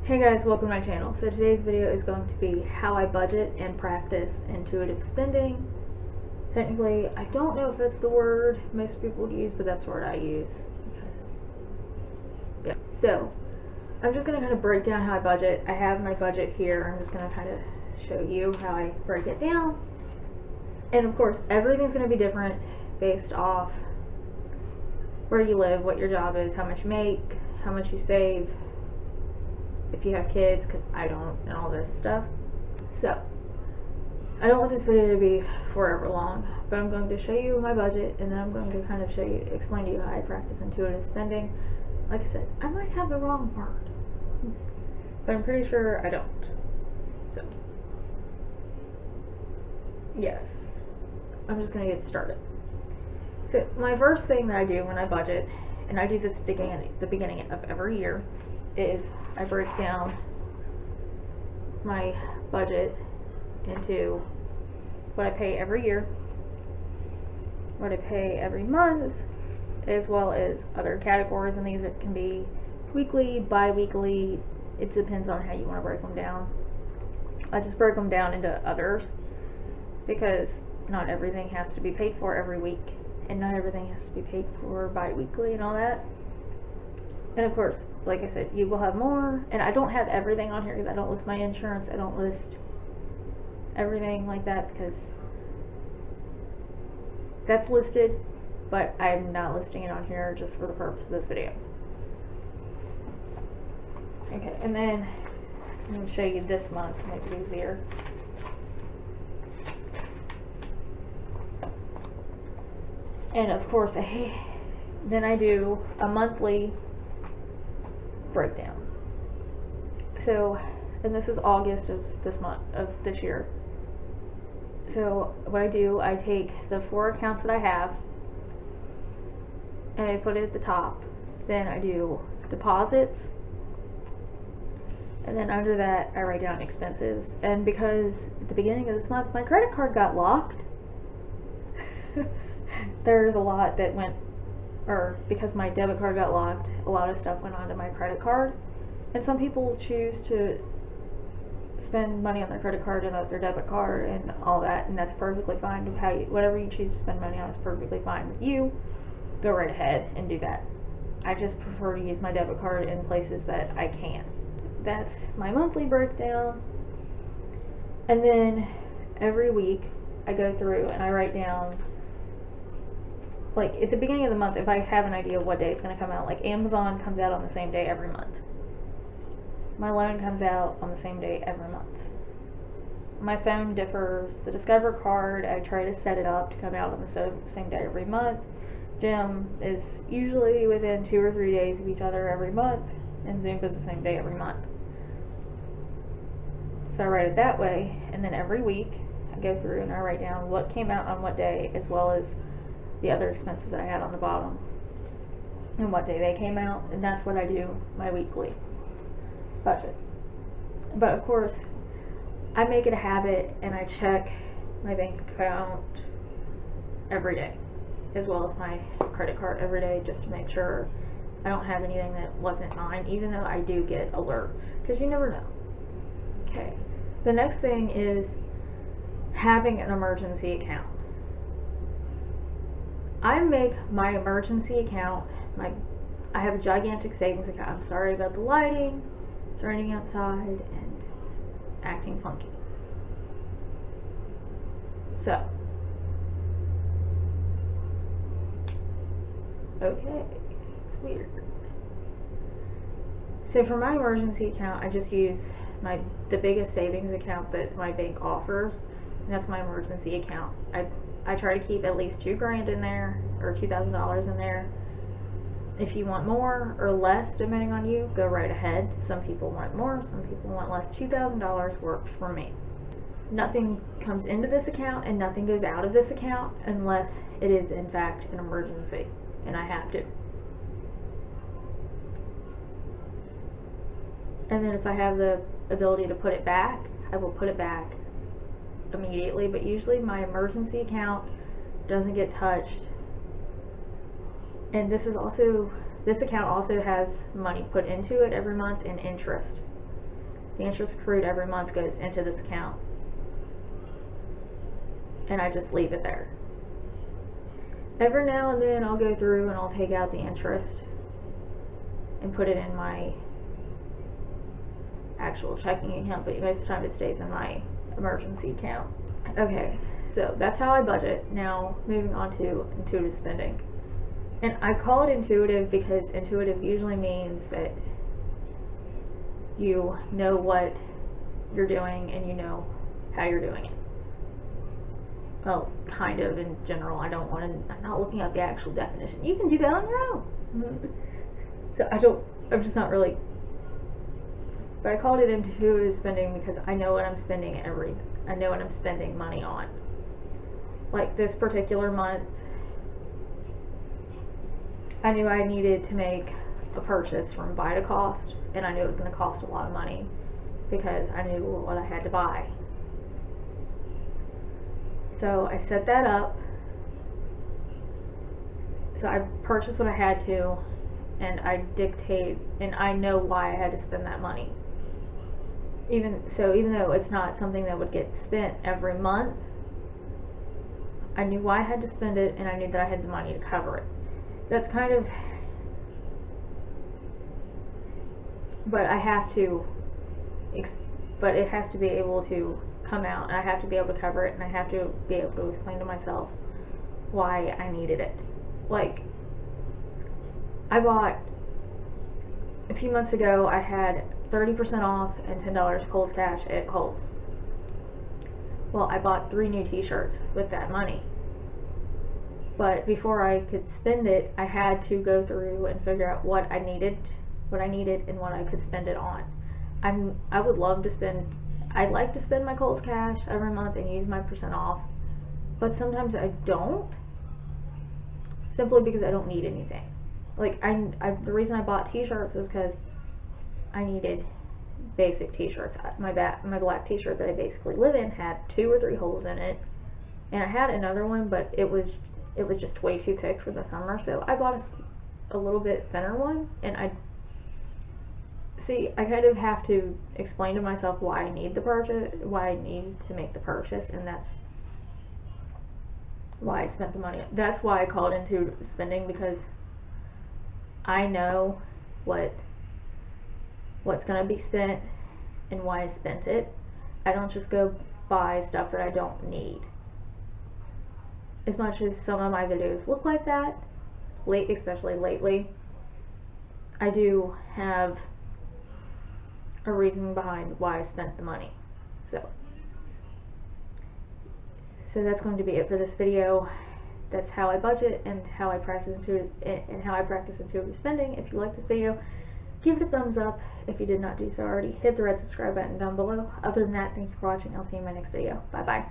Hey guys, welcome to my channel. So today's video is going to be how I budget and practice intuitive spending. Technically, I don't know if that's the word most people use, but that's the word I use. Yeah. So I'm just going to kind of break down how I budget. I have my budget here. I'm just going to kind of show you how I break it down. And of course, everything's going to be different based off where you live, what your job is, how much you make, how much you save, if you have kids, because I don't, and all this stuff. So I don't want this video to be forever long, but I'm going to show you my budget, and then I'm going to kind of explain to you how I practice intuitive spending. Like I said, I might have the wrong word, but I'm pretty sure I don't. So yes, I'm just going to get started. So my first thing that I do when I budget, and I do this at the beginning of every year, is I break down my budget into what I pay every year, what I pay every month, as well as other categories in these. It can be weekly, bi-weekly, it depends on how you want to break them down. I just break them down into others because not everything has to be paid for every week, and not everything has to be paid for bi-weekly and all that. And of course, like I said, you will have more, and I don't have everything on here because I don't list my insurance, I don't list everything like that because that's listed, but I'm not listing it on here just for the purpose of this video. Okay, and then I'm going to show you this month to make it easier. And of course, then I do a monthly breakdown. So, and this is August of this year. So what I do, I take the 4 accounts that I have and I put it at the top. Then I do deposits, and then under that I write down expenses. And because at the beginning of this month my credit card got locked, there's a lot that went, or because my debit card got locked, a lot of stuff went onto my credit card. And some people choose to spend money on their credit card and not their debit card and all that, and that's perfectly fine. Whatever you choose to spend money on is perfectly fine with you. Go right ahead and do that. I just prefer to use my debit card in places that I can. That's my monthly breakdown. And then every week I go through and I write down, like at the beginning of the month, if I have an idea of what day it's going to come out, like Amazon comes out on the same day every month. My loan comes out on the same day every month. My phone differs. The Discover card, I try to set it up to come out on the same day every month. Gym is usually within 2 or 3 days of each other every month, and Zumba is the same day every month. So I write it that way, and then every week I go through and I write down what came out on what day, as well as the other expenses that I had on the bottom and what day they came out, and that's what I do my weekly budget. But of course, I make it a habit and I check my bank account every day, as well as my credit card every day, just to make sure I don't have anything that wasn't mine, even though I do get alerts, because you never know. Okay, the next thing is having an emergency account. I make my emergency account, I have a gigantic savings account. I'm sorry about the lighting, it's raining outside and it's acting funky. So, okay, it's weird. So for my emergency account, I just use the biggest savings account that my bank offers, and that's my emergency account. I try to keep at least $2,000 in there, or $2,000 in there. If you want more or less, depending on you, go right ahead. Some people want more, some people want less. $2,000 works for me. Nothing comes into this account and nothing goes out of this account unless it is in fact an emergency and I have to. And then if I have the ability to put it back, I will put it back immediately, but usually my emergency account doesn't get touched. And this account also has money put into it every month in interest. The interest accrued every month goes into this account, and I just leave it there. Every now and then I'll go through and I'll take out the interest and put it in my actual checking account, but most of the time it stays in my emergency account. Okay, so that's how I budget. Now moving on to intuitive spending. And I call it intuitive because intuitive usually means that you know what you're doing and you know how you're doing it. Well, kind of in general. I'm not looking up the actual definition. You can do that on your own. So I'm just not really, but I called it intuitive spending because I know what I'm spending I know what I'm spending money on. Like this particular month, I knew I needed to make a purchase from Vitacost, and I knew it was going to cost a lot of money because I knew what I had to buy. So I set that up. So I purchased what I had to, and I dictate, and I know why I had to spend that money. Even though it's not something that would get spent every month, I knew why I had to spend it, and I knew that I had the money to cover it. That's kind of, but I have to, but it has to be able to come out, and I have to be able to cover it, and I have to be able to explain to myself why I needed it. Like, I bought, a few months ago, I had 30% off and $10 Kohl's cash at Kohl's. Well, I bought 3 new t-shirts with that money. But before I could spend it, I had to go through and figure out what I needed and what I could spend it on. I'd like to spend my Kohl's cash every month and use my percent off, but sometimes I don't, simply because I don't need anything. Like, the reason I bought t-shirts was because I needed basic t-shirts. My black t-shirt that I basically live in had 2 or 3 holes in it, and I had another one, but it was just way too thick for the summer, so I bought a little bit thinner one. And I kind of have to explain to myself why I need to make the purchase, and that's why I spent the money. That's why I call it into spending, because I know what's going to be spent and why I spent it. I don't just go buy stuff that I don't need. As much as some of my videos look like that, especially lately, I do have a reason behind why I spent the money. So that's going to be it for this video. That's how I budget and how I practice intuitive spending. If you like this video, give it a thumbs up. If you did not do so already, hit the red subscribe button down below. Other than that, thank you for watching. I'll see you in my next video. Bye bye.